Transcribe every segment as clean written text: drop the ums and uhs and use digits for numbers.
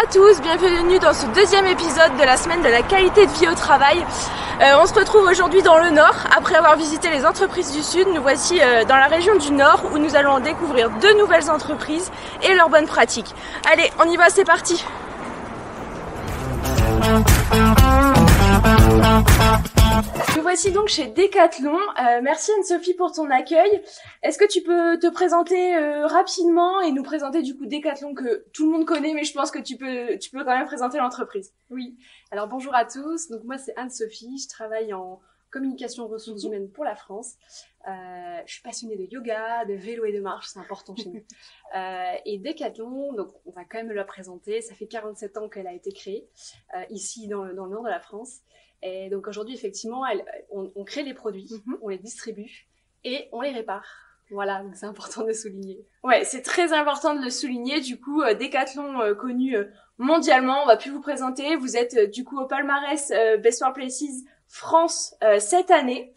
à tous, bienvenue dans ce deuxième épisode de la semaine de la qualité de vie au travail. On se retrouve aujourd'hui dans le Nord. Après avoir visité les entreprises du Sud, nous voici dans la région du Nord où nous allons découvrir de nouvelles entreprises et leurs bonnes pratiques. Allez, on y va, c'est parti! Nous voici donc chez Decathlon. Merci Anne-Sophie pour ton accueil. Est-ce que tu peux te présenter rapidement et nous présenter du coup Decathlon que tout le monde connaît, mais je pense que tu peux quand même présenter l'entreprise. Oui, alors bonjour à tous. Donc moi c'est Anne-Sophie, je travaille en communication ressources humaines pour la France. Je suis passionnée de yoga, de vélo et de marche, c'est important chez nous. Et Decathlon, donc on va quand même la présenter. Ça fait 47 ans qu'elle a été créée ici dans le nord de la France. Et donc aujourd'hui, effectivement, on crée les produits, on les distribue et on les répare. Voilà, donc c'est important de le souligner. Ouais, c'est très important de le souligner. Du coup, Decathlon connu mondialement, on va plus vous présenter. Vous êtes du coup au palmarès Best Workplaces France cette année.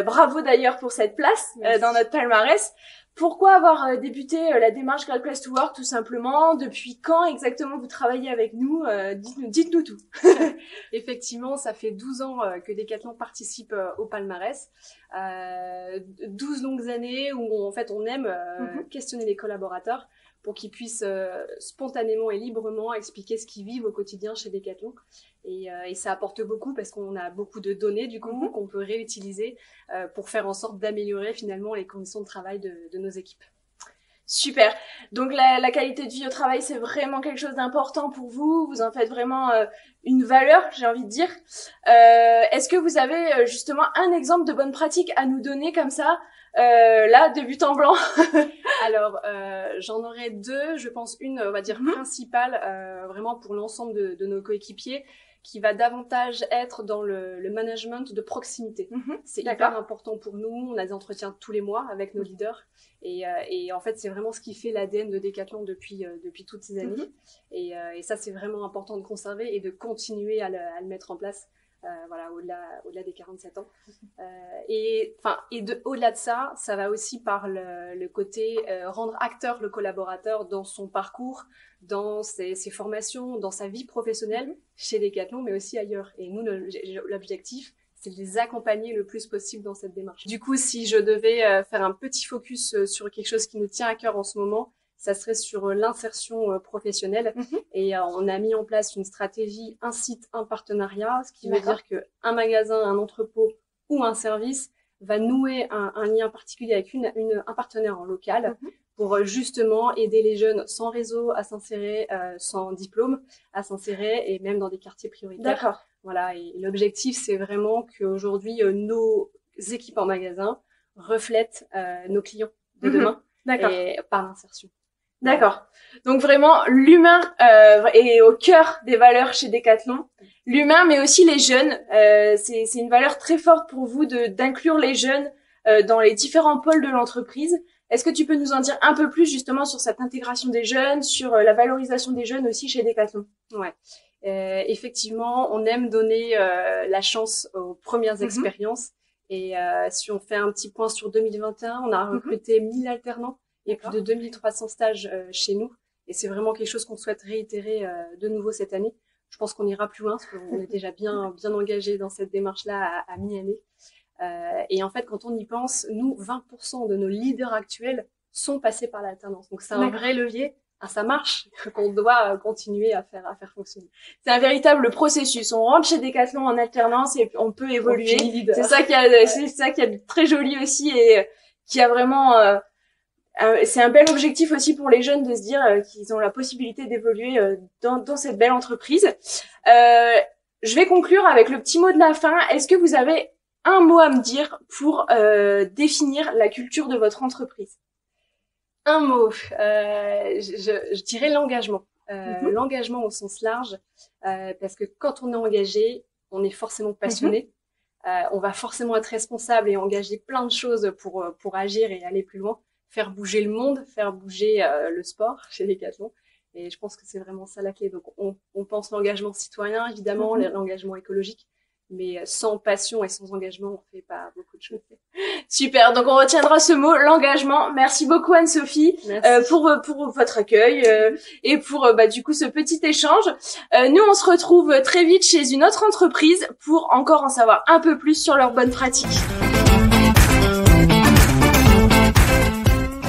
Bravo d'ailleurs pour cette place dans notre palmarès. Pourquoi avoir débuté la démarche Great Place to Work tout simplement? Depuis quand exactement vous travaillez avec nous? Dites-nous tout. Effectivement, ça fait 12 ans que Decathlon participe au palmarès. 12 longues années où en fait on aime questionner les collaborateurs pour qu'ils puissent spontanément et librement expliquer ce qu'ils vivent au quotidien chez Decathlon. Et ça apporte beaucoup parce qu'on a beaucoup de données du coup qu'on peut réutiliser pour faire en sorte d'améliorer finalement les conditions de travail de nos équipes. Super. Donc la qualité de vie au travail, c'est vraiment quelque chose d'important pour vous. Vous en faites vraiment une valeur, j'ai envie de dire. Est-ce que vous avez justement un exemple de bonne pratique à nous donner comme ça, là, de but en blanc? Alors, j'en aurais deux. Je pense une, on va dire, principale, vraiment pour l'ensemble de nos coéquipiers, qui va davantage être dans le management de proximité. C'est hyper important pour nous. On a des entretiens tous les mois avec nos leaders. Et en fait, c'est vraiment ce qui fait l'ADN de Decathlon depuis toutes ces années. Et ça, c'est vraiment important de conserver et de continuer à le mettre en place. Voilà, au-delà des 47 ans. Au-delà de ça, ça va aussi par le côté rendre acteur le collaborateur dans son parcours, dans ses formations, dans sa vie professionnelle chez Decathlon, mais aussi ailleurs. Et nous, l'objectif, c'est de les accompagner le plus possible dans cette démarche. Du coup, si je devais faire un petit focus sur quelque chose qui nous tient à cœur en ce moment, ça serait sur l'insertion professionnelle. Et on a mis en place une stratégie, un site, un partenariat, ce qui veut dire qu'un magasin, un entrepôt ou un service va nouer un lien particulier avec un partenaire en local pour justement aider les jeunes sans réseau à s'insérer, sans diplôme, à s'insérer et même dans des quartiers prioritaires. D'accord. Voilà, et l'objectif, c'est vraiment qu'aujourd'hui, nos équipes en magasin reflètent nos clients de demain et par l'insertion. D'accord. Donc vraiment, l'humain est au cœur des valeurs chez Decathlon. L'humain, mais aussi les jeunes. C'est une valeur très forte pour vous d'inclure les jeunes dans les différents pôles de l'entreprise. Est-ce que tu peux nous en dire un peu plus justement sur cette intégration des jeunes, sur la valorisation des jeunes aussi chez Decathlon? Ouais. Effectivement, on aime donner la chance aux premières expériences. Et si on fait un petit point sur 2021, on a recruté 1000 alternants et plus de 2300 stages chez nous. Et c'est vraiment quelque chose qu'on souhaite réitérer de nouveau cette année. Je pense qu'on ira plus loin parce qu'on est déjà bien engagé dans cette démarche-là à mi-année. Et en fait, quand on y pense, nous, 20% de nos leaders actuels sont passés par l'alternance. Donc c'est un vrai levier. Ça marche, qu'on doit continuer à faire fonctionner. C'est un véritable processus. On rentre chez Decathlon en alternance et on peut évoluer. C'est ça qui est de très joli aussi et qui a vraiment c'est un bel objectif aussi pour les jeunes de se dire qu'ils ont la possibilité d'évoluer dans cette belle entreprise. Je vais conclure avec le petit mot de la fin. Est-ce que vous avez un mot à me dire pour définir la culture de votre entreprise? Un mot, je dirais l'engagement. L'engagement au sens large, parce que quand on est engagé, on est forcément passionné. On va forcément être responsable et engager plein de choses pour agir et aller plus loin, faire bouger le monde, faire bouger le sport chez Decathlon. Et je pense que c'est vraiment ça la clé. Donc on pense l'engagement citoyen, évidemment, l'engagement écologique, Mais sans passion et sans engagement, on fait pas beaucoup de choses. Super, donc on retiendra ce mot, l'engagement. Merci beaucoup Anne-Sophie pour votre accueil et pour du coup ce petit échange. Nous on se retrouve très vite chez une autre entreprise pour encore en savoir un peu plus sur leurs bonnes pratiques.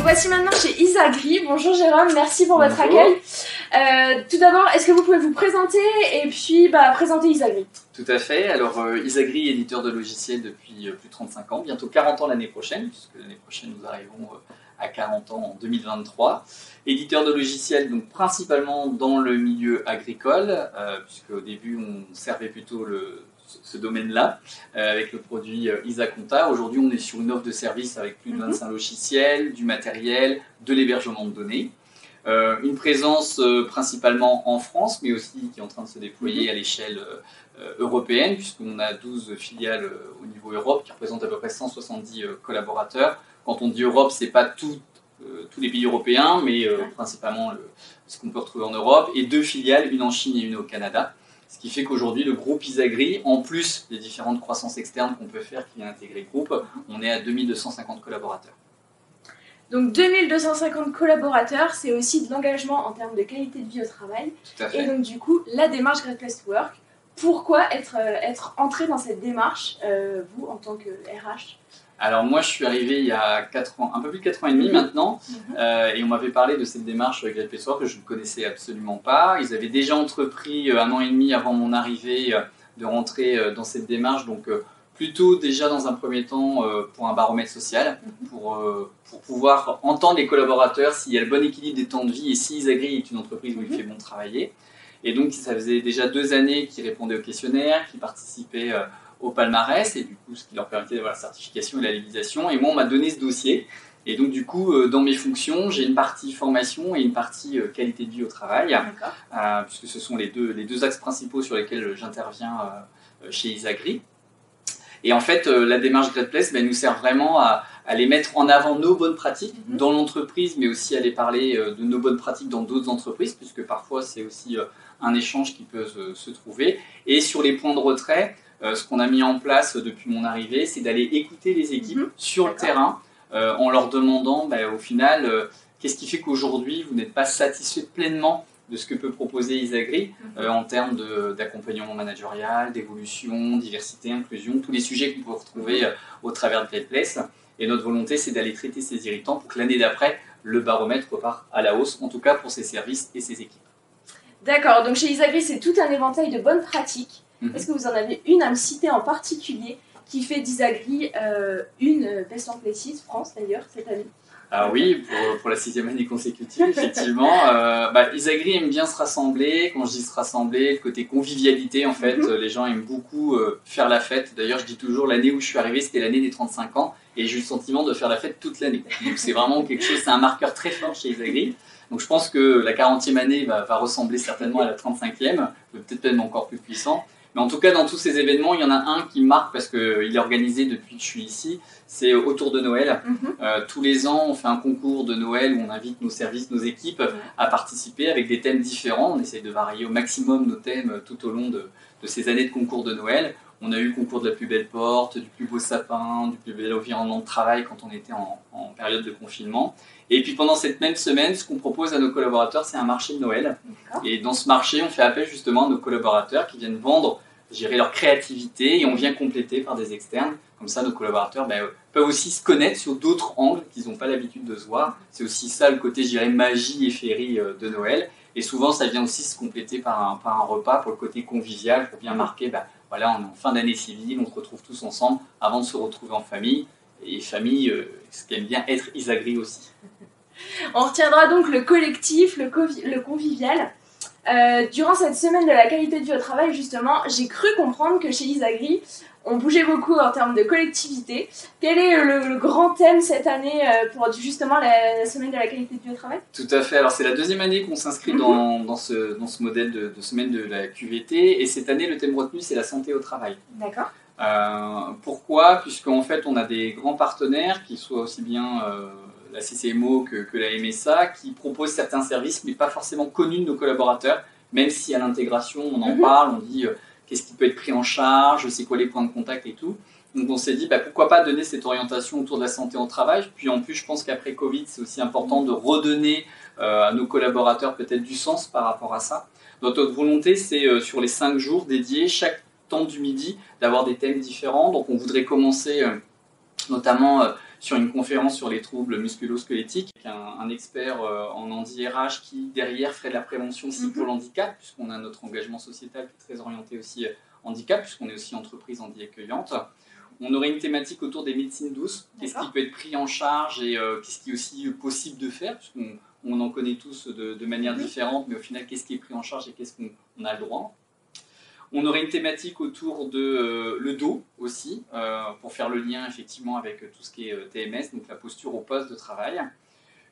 Voici maintenant chez Isagri. Bonjour Jérôme, merci pour votre accueil. Tout d'abord, est-ce que vous pouvez vous présenter et puis présenter Isagri? Tout à fait. Alors Isagri est éditeur de logiciels depuis plus de 35 ans, bientôt 40 ans l'année prochaine, puisque l'année prochaine nous arrivons à 40 ans en 2023. Éditeur de logiciels donc principalement dans le milieu agricole, puisque au début on servait plutôt ce domaine-là, avec le produit Isaconta. Aujourd'hui, on est sur une offre de service avec plus de 25 logiciels, du matériel, de l'hébergement de données. Une présence principalement en France, mais aussi qui est en train de se déployer à l'échelle européenne, puisqu'on a 12 filiales au niveau Europe, qui représentent à peu près 170 collaborateurs. Quand on dit Europe, ce n'est pas tous les pays européens, mais principalement ce qu'on peut retrouver en Europe, et 2 filiales, une en Chine et une au Canada. Ce qui fait qu'aujourd'hui, le groupe Isagri, en plus des différentes croissances externes qu'on peut faire qui viennent intégrer le groupe, on est à 2250 collaborateurs. Donc 2250 collaborateurs, c'est aussi de l'engagement en termes de qualité de vie au travail. Tout à fait. Et donc du coup, la démarche Great Place to Work, pourquoi être entré dans cette démarche, vous, en tant que RH? Alors moi, je suis arrivé il y a 4 ans, un peu plus de 4 ans et demi maintenant, et on m'avait parlé de cette démarche Great Place to Work que je ne connaissais absolument pas. Ils avaient déjà entrepris 1 an et demi avant mon arrivée de rentrer dans cette démarche, donc plutôt déjà dans un premier temps pour un baromètre social, pour pouvoir entendre les collaborateurs s'il y a le bon équilibre des temps de vie et si Isagri est une entreprise où il fait bon travailler. Et donc ça faisait déjà 2 années qu'ils répondaient au questionnaire, qu'ils participaient au palmarès, et du coup ce qui leur permettait d'avoir la certification et la labellisation. Et moi on m'a donné ce dossier, et donc du coup dans mes fonctions j'ai une partie formation et une partie qualité de vie au travail, puisque ce sont les deux axes principaux sur lesquels j'interviens chez Isagri. Et en fait la démarche Great Place nous sert vraiment à aller mettre en avant nos bonnes pratiques dans l'entreprise, mais aussi aller parler de nos bonnes pratiques dans d'autres entreprises, puisque parfois c'est aussi un échange qui peut se trouver. Et sur les points de retrait, ce qu'on a mis en place depuis mon arrivée, c'est d'aller écouter les équipes sur le terrain en leur demandant au final qu'est-ce qui fait qu'aujourd'hui vous n'êtes pas satisfait pleinement de ce que peut proposer Isagri en termes d'accompagnement managérial, d'évolution, diversité, inclusion, tous les sujets qu'on peut retrouver au travers de Great Place. Et notre volonté, c'est d'aller traiter ces irritants pour que l'année d'après, le baromètre repart à la hausse, en tout cas pour ses services et ses équipes. D'accord, donc chez Isagri, c'est tout un éventail de bonnes pratiques. Est-ce que vous en avez une à me citer en particulier qui fait d'Isagri une Best Workplaces France d'ailleurs cette année? Ah oui, pour la 6e année consécutive, effectivement. Isagri aime bien se rassembler. Quand je dis se rassembler, le côté convivialité, en fait, les gens aiment beaucoup faire la fête. D'ailleurs, je dis toujours, l'année où je suis arrivé, c'était l'année des 35 ans, et j'ai eu le sentiment de faire la fête toute l'année. Donc c'est vraiment quelque chose, c'est un marqueur très fort chez Isagri. Donc je pense que la 40e année va ressembler certainement à la 35e, peut-être même encore plus puissant. Mais en tout cas, dans tous ces événements, il y en a un qui marque parce qu'il est organisé depuis que je suis ici, c'est autour de Noël. Tous les ans, on fait un concours de Noël où on invite nos services, nos équipes à participer avec des thèmes différents. On essaie de varier au maximum nos thèmes tout au long de ces années de concours de Noël. On a eu le concours de la plus belle porte, du plus beau sapin, du plus bel environnement de travail quand on était en période de confinement. Et puis pendant cette même semaine, ce qu'on propose à nos collaborateurs, c'est un marché de Noël. Et dans ce marché, on fait appel justement à nos collaborateurs qui viennent vendre, leur créativité, et on vient compléter par des externes. Comme ça, nos collaborateurs peuvent aussi se connaître sur d'autres angles qu'ils n'ont pas l'habitude de se voir. C'est aussi ça le côté, magie et féerie de Noël. Et souvent, ça vient aussi se compléter par un repas pour le côté convivial, pour bien marquer, voilà, on est en fin d'année civile, on se retrouve tous ensemble avant de se retrouver en famille. Et famille, ce qui aime bien être Isagri aussi. On retiendra donc le collectif, le convivial. Durant cette semaine de la qualité de vie au travail, justement, j'ai cru comprendre que chez Isagri, on bougeait beaucoup en termes de collectivité. Quel est le grand thème cette année pour justement la semaine de la qualité de vie au travail? Tout à fait. Alors c'est la 2e année qu'on s'inscrit dans ce modèle de semaine de la QVT. Et cette année, le thème retenu, c'est la santé au travail. D'accord. Pourquoi? Puisqu'en fait, on a des grands partenaires, qui soient aussi bien la CCMO que la MSA, qui proposent certains services, mais pas forcément connus de nos collaborateurs, même si à l'intégration, on en parle, on dit qu'est-ce qui peut être pris en charge, c'est quoi les points de contact et tout. Donc on s'est dit pourquoi pas donner cette orientation autour de la santé au travail. Puis en plus je pense qu'après Covid c'est aussi important de redonner à nos collaborateurs peut-être du sens par rapport à ça. Donc notre volonté c'est sur les 5 jours dédiés, chaque temps du midi, d'avoir des thèmes différents. Donc on voudrait commencer notamment sur une conférence sur les troubles musculo-squelettiques, avec un expert en handi-RH qui derrière ferait de la prévention aussi pour l'handicap, puisqu'on a notre engagement sociétal qui est très orienté aussi handicap, puisqu'on est aussi entreprise handi accueillante. On aurait une thématique autour des médecines douces, qu'est-ce qui peut être pris en charge et qu'est-ce qui est aussi possible de faire, puisqu'on en connaît tous de manière différente, mais au final, qu'est-ce qui est pris en charge et qu'est-ce qu'on a le droit. On aurait une thématique autour de le dos aussi, pour faire le lien effectivement avec tout ce qui est TMS, donc la posture au poste de travail.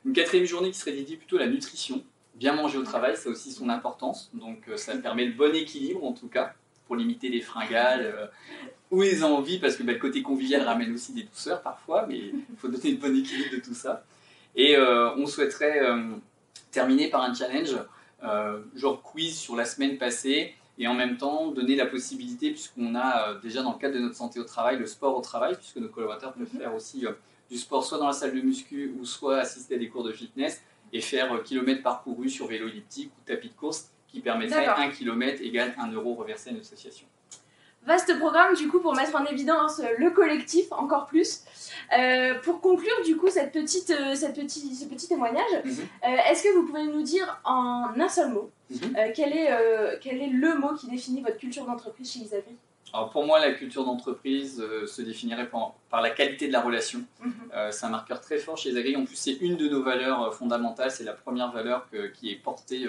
Une 4e journée qui serait dédiée plutôt à la nutrition. Bien manger au travail, ça a aussi son importance, donc ça permet le bon équilibre en tout cas, pour limiter les fringales ou les envies, parce que le côté convivial ramène aussi des douceurs parfois, mais il faut donner le bon équilibre de tout ça. Et on souhaiterait terminer par un challenge, genre quiz sur la semaine passée, et en même temps donner la possibilité, puisqu'on a déjà dans le cadre de notre santé au travail, le sport au travail, puisque nos collaborateurs peuvent faire aussi du sport soit dans la salle de muscu ou soit assister à des cours de fitness et faire kilomètres parcourus sur vélo elliptique ou tapis de course qui permettrait 1 kilomètre égale 1 euro reversé à une association. Vaste programme du coup pour mettre en évidence le collectif encore plus. Pour conclure du coup ce petit témoignage, est-ce que vous pouvez nous dire en un seul mot quel est le mot qui définit votre culture d'entreprise chez Isagri? Alors pour moi la culture d'entreprise se définirait par la qualité de la relation. C'est un marqueur très fort chez Isagri. En plus c'est une de nos valeurs fondamentales, c'est la première valeur qui est portée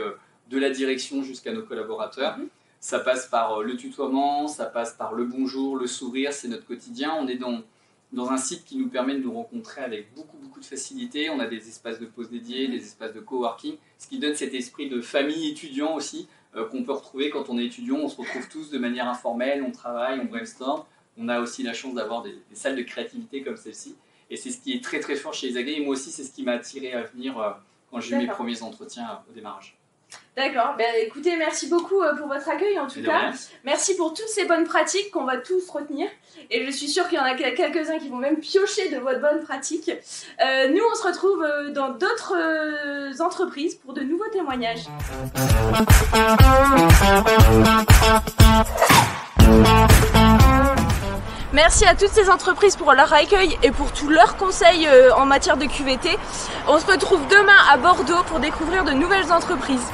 de la direction jusqu'à nos collaborateurs. Ça passe par le tutoiement, ça passe par le bonjour, le sourire, c'est notre quotidien. On est dans un site qui nous permet de nous rencontrer avec beaucoup de facilité. On a des espaces de pause dédiés, des espaces de coworking, ce qui donne cet esprit de famille étudiant aussi, qu'on peut retrouver quand on est étudiant. On se retrouve tous de manière informelle, on travaille, on brainstorm. On a aussi la chance d'avoir des salles de créativité comme celle-ci. Et c'est ce qui est très fort chez Isagri. Et moi aussi, c'est ce qui m'a attiré à venir quand j'ai eu mes premiers entretiens au démarrage. D'accord, écoutez, merci beaucoup pour votre accueil en tout cas. Merci pour toutes ces bonnes pratiques qu'on va tous retenir. Et je suis sûre qu'il y en a quelques-uns qui vont même piocher de votre bonne pratique. Nous, on se retrouve dans d'autres entreprises pour de nouveaux témoignages. Merci à toutes ces entreprises pour leur accueil et pour tous leurs conseils en matière de QVT. On se retrouve demain à Bordeaux pour découvrir de nouvelles entreprises.